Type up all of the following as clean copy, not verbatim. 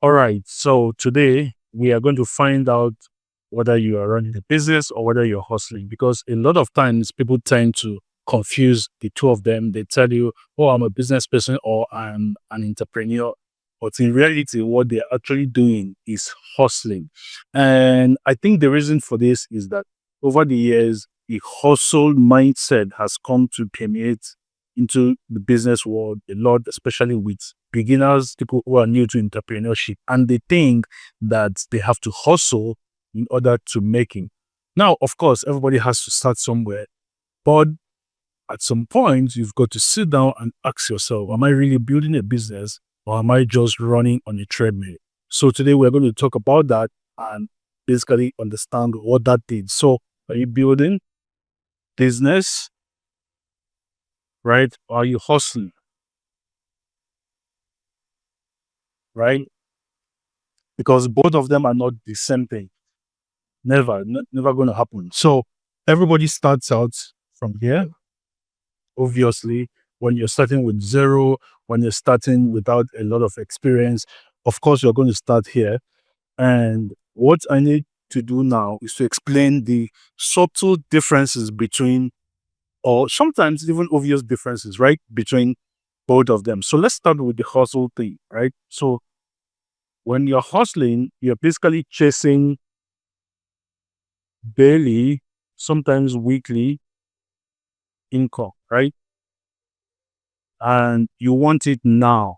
All right. So today we are going to find out whether you are running a business or whether you're hustling, because a lot of times people tend to confuse the two of them. They tell you, oh, I'm a business person or I'm an entrepreneur. But in reality, what they're actually doing is hustling. And I think the reason for this is that over the years, the hustle mindset has come to permeate into the business world a lot, especially with beginners, people who are new to entrepreneurship, and they think that they have to hustle in order to making. Now, of course, everybody has to start somewhere, but at some point, you've got to sit down and ask yourself, am I really building a business or am I just running on a treadmill? So today we're going to talk about that and basically understand what that is. So are you building business, right? Or are you hustling, right? Because both of them are not the same thing. Never going to happen. So everybody starts out from here. Obviously, when you're starting with zero, when you're starting without a lot of experience, of course, you're going to start here. And what I need to do now is to explain the subtle differences between, or sometimes even obvious differences, right, between both of them. So let's start with the hustle thing, right? So when you're hustling, you're basically chasing daily, sometimes weekly income, right? And you want it now.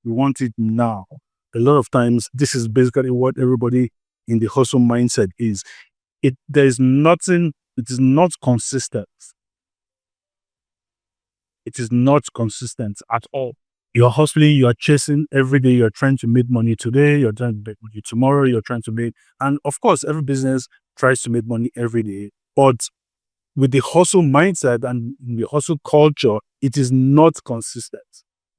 You want it now. A lot of times, this is basically what everybody in the hustle mindset is. There's nothing, it is not consistent. It is not consistent at all. You're hustling, you're chasing every day, you're trying to make money today, you're trying to make money tomorrow, you're trying to make, and of course, every business tries to make money every day. But with the hustle mindset and the hustle culture, it is not consistent.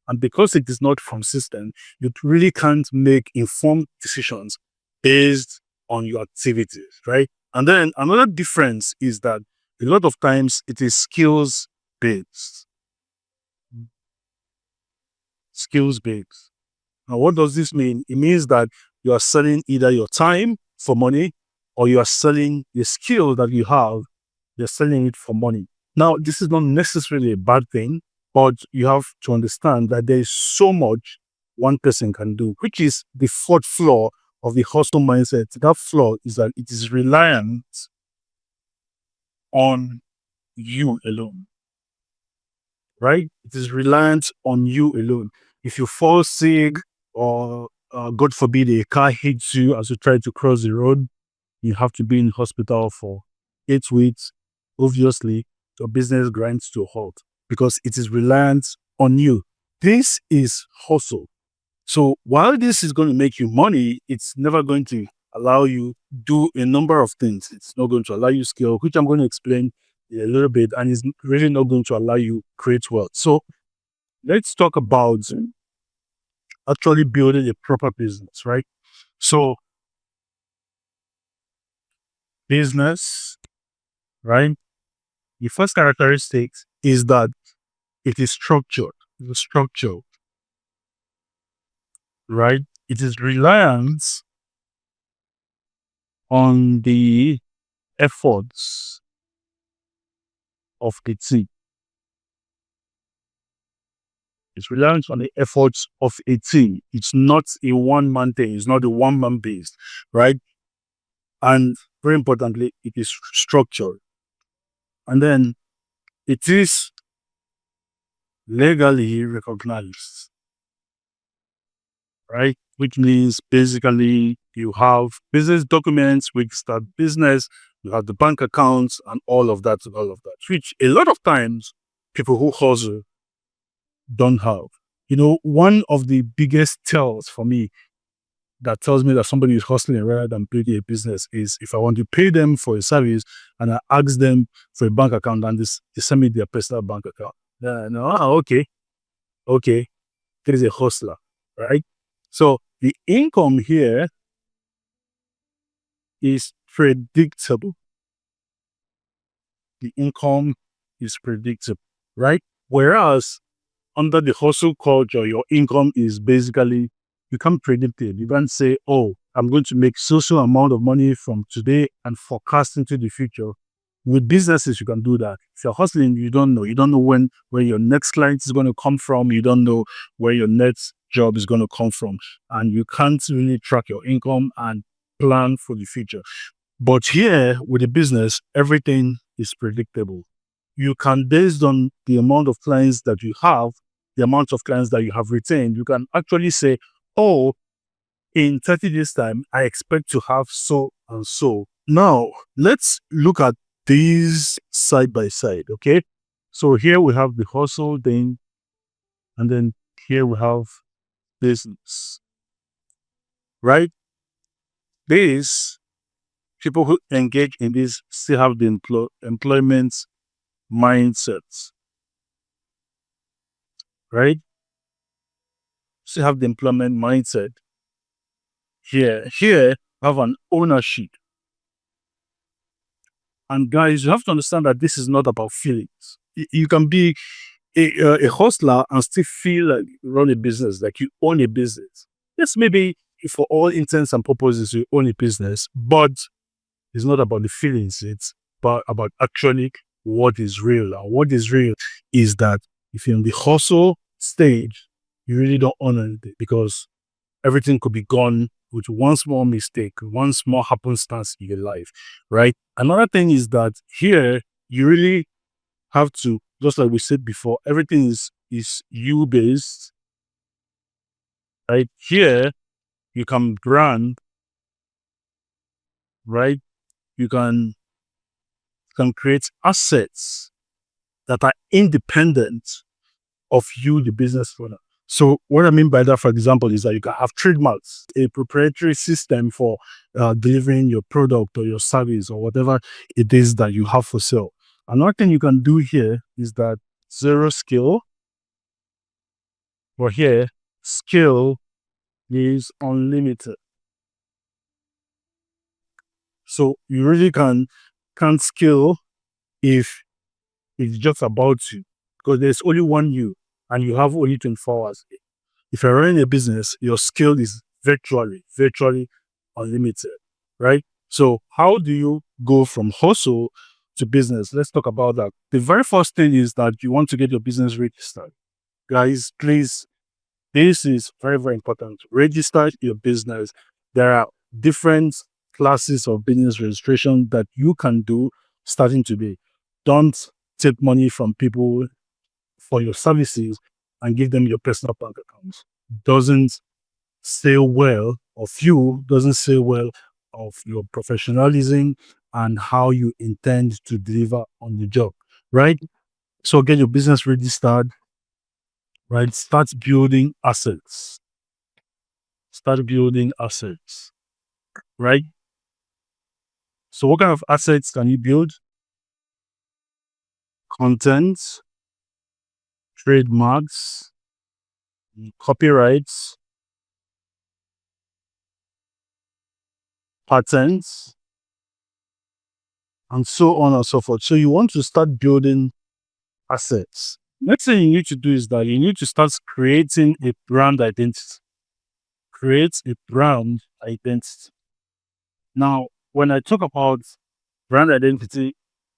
And because it is not consistent, you really can't make informed decisions based on your activities, right? And then another difference is that a lot of times it is skills based. Skills based. Now, what does this mean? It means that you are selling either your time for money or you are selling the skill that you have, you're selling it for money. Now, this is not necessarily a bad thing, but you have to understand that there is so much one person can do, which is the fourth flaw of the hustle mindset. That flaw is that it is reliant on you alone, right? It is reliant on you alone. If you fall sick or God forbid a car hits you as you try to cross the road, you have to be in hospital for 8 weeks. Obviously, your business grinds to a halt because it is reliant on you. This is hustle. So while this is going to make you money, it's never going to allow you do a number of things. It's not going to allow you skill, which I'm going to explain a little bit, and it's really not going to allow you create wealth. So let's talk about actually building a proper business, right? So business, right? The first characteristic is that it is structured. It's structured, right? It is reliant on the efforts of the team. It's reliant on the efforts of a team. It's not a one-man thing. It's not a one-man based, right? And very importantly, it is structured. And then it is legally recognized, right? Which means basically you have business documents, which start business, you have the bank accounts and all of that, which a lot of times people who hustle don't have. You know, one of the biggest tells for me that tells me that somebody is hustling rather than building a business is if I want to pay them for a service and I ask them for a bank account and they send me their personal bank account. No, okay, there's a hustler, right? So the income here is predictable. The income is predictable, right? Whereas under the hustle culture, your income is basically You can't predict it. You can't say, oh, I'm going to make social amount of money from today and forecast into the future. With businesses, you can do that. If you're hustling, you don't know. You don't know when where your next client is going to come from. You don't know where your next job is going to come from. And you can't really track your income and plan for the future. But here with the business, everything is predictable. You can, based on the amount of clients that you have, the amount of clients that you have retained, you can actually say, oh, in 30 days' time, I expect to have so and so. Now, let's look at these side by side, okay? So here we have the hustle thing, and then here we have business, right? These people who engage in this still have the employment mindsets, right? Still have the employment mindset. Here have an ownership. And guys, you have to understand that this is not about feelings. You can be a hustler and still feel like you run a business, like you own a business. Yes, maybe for all intents and purposes, you own a business, but it's not about the feelings. It's about actually what is real. And what is real is that if you're in the hustle stage, you really don't own anything because everything could be gone with one small mistake, one small happenstance in your life, right? Another thing is that here you really have to, just like we said before, everything is you based, right? Here you can brand, right? You can create assets that are independent of you, the business owner. So what I mean by that, for example, is that you can have trademarks, a proprietary system for delivering your product or your service or whatever it is that you have for sale. Another thing you can do here is that zero skill, but here skill is unlimited. So you really can't skill if it's just about you because there's only one you and you have only 24 hours. If you're running a business, your skill is virtually unlimited, right? So how do you go from hustle to business? Let's talk about that. The very first thing is that you want to get your business registered. Guys, please, this is very, very important. Register your business. There are different classes of business registration that you can do starting today. Don't take money from people for your services and give them your personal bank accounts. Doesn't say well of you, doesn't say well of your professionalism and how you intend to deliver on the job, right? So get your business registered, right? Start building assets. Start building assets, right? So what kind of assets can you build? Content, trademarks, copyrights, patents, and so on and so forth. So you want to start building assets. Next thing you need to do is that you need to start creating a brand identity. Create a brand identity. Now, when I talk about brand identity,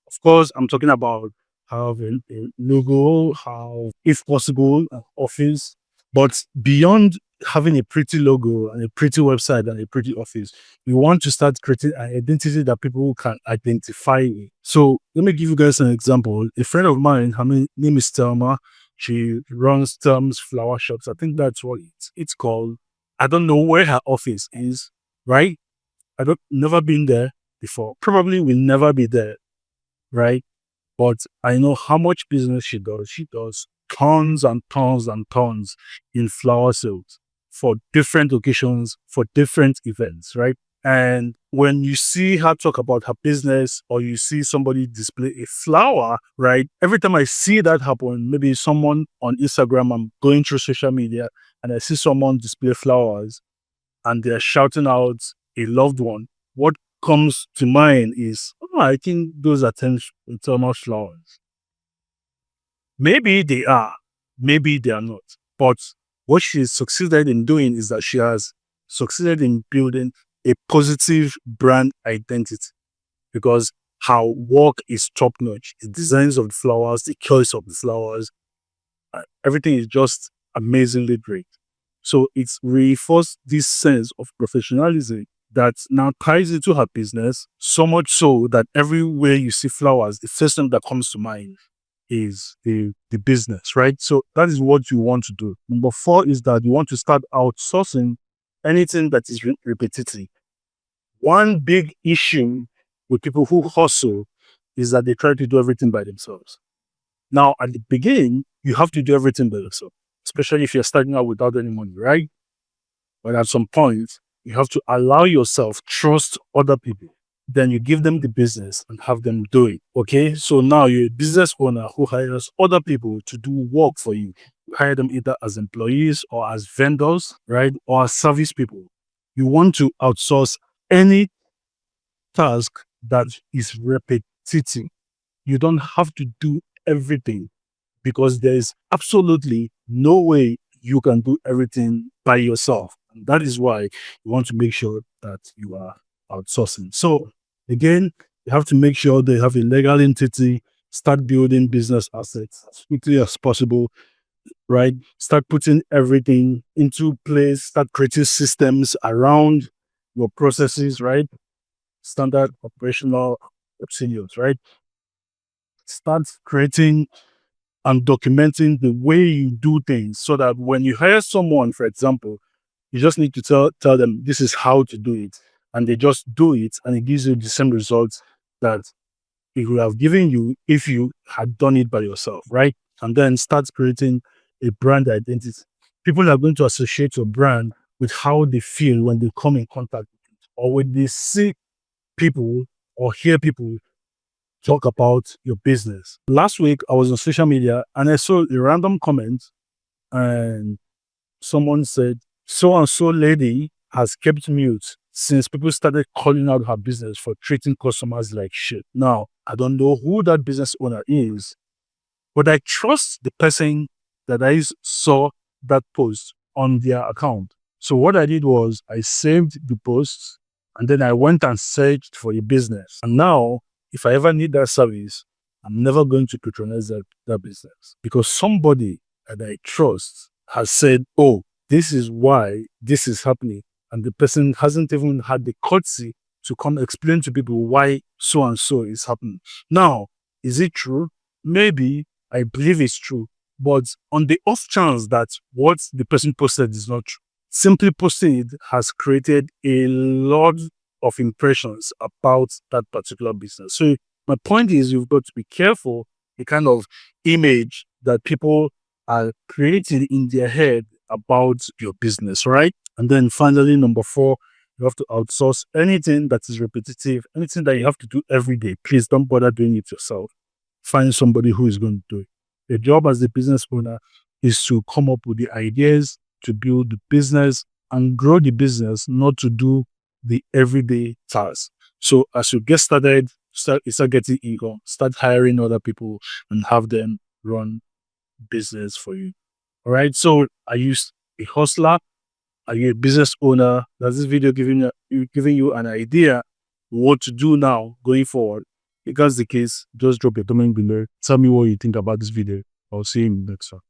of course, I'm talking about having a logo, how, if possible, an office. But beyond having a pretty logo and a pretty website and a pretty office, we want to start creating an identity that people can identify with. So let me give you guys an example. A friend of mine, her name is Thelma. She runs Thelma's Flower Shops. I think that's what it's called. I don't know where her office is, right? I don't never been there before. Probably will never be there, right? But I know how much business she does. She does tons and tons and tons in flower sales for different occasions, for different events, right? And when you see her talk about her business or you see somebody display a flower, right? Every time I see that happen, maybe someone on Instagram, I'm going through social media and I see someone display flowers and they're shouting out a loved one, what comes to mind is, oh, I think those are thermal flowers. Maybe they are, maybe they are not. But what she succeeded in doing is that she has succeeded in building a positive brand identity because her work is top notch. The designs of the flowers, the choice of the flowers, everything is just amazingly great. So it's reinforced this sense of professionalism that now ties into her business, so much so that everywhere you see flowers, the first thing that comes to mind is the business, right? So that is what you want to do. Number 4 is that you want to start outsourcing anything that is repetitive. One big issue with people who hustle is that they try to do everything by themselves. Now, at the beginning, you have to do everything by yourself, especially if you're starting out without any money, right? But at some point, you have to allow yourself trust other people. Then you give them the business and have them do it. Okay. So now you're a business owner who hires other people to do work for you. You hire them either as employees or as vendors, right? Or as service people. You want to outsource any task that is repetitive. You don't have to do everything because there is absolutely no way you can do everything by yourself. And that is why you want to make sure that you are outsourcing. So again, you have to make sure they have a legal entity, start building business assets as quickly as possible, right? Start putting everything into place, start creating systems around your processes, right? Standard operational procedures, right? Start creating and documenting the way you do things so that when you hire someone, for example, you just need to tell them this is how to do it. And they just do it and it gives you the same results that it would have given you if you had done it by yourself, right? And then start creating a brand identity. People are going to associate your brand with how they feel when they come in contact with it or when they see people or hear people talk about your business. Last week, I was on social media and I saw a random comment and someone said, so and so lady has kept mute since people started calling out her business for treating customers like shit. Now, I don't know who that business owner is, but I trust the person that I saw that post on their account. So what I did was I saved the post and then I went and searched for the business. And now, if I ever need that service, I'm never going to patronize that business because somebody that I trust has said, oh, this is why this is happening. And the person hasn't even had the courtesy to come explain to people why so and so is happening. Now, is it true? Maybe. I believe it's true. But on the off chance that what the person posted is not true, simply posting it has created a lot of impressions about that particular business. So my point is you've got to be careful the kind of image that people are creating in their head about your business, right? And then finally, number 4, you have to outsource anything that is repetitive, anything that you have to do every day. Please don't bother doing it yourself. Find somebody who is going to do it. The job as a business owner is to come up with the ideas, to build the business and grow the business, not to do the everyday tasks. So as you get started, start getting income, start hiring other people and have them run business for you. All right. So are you a hustler? Are you a business owner? Does this video giving you an idea what to do now going forward? If that's the case, just drop your comment below. Tell me what you think about this video. I'll see you in the next one.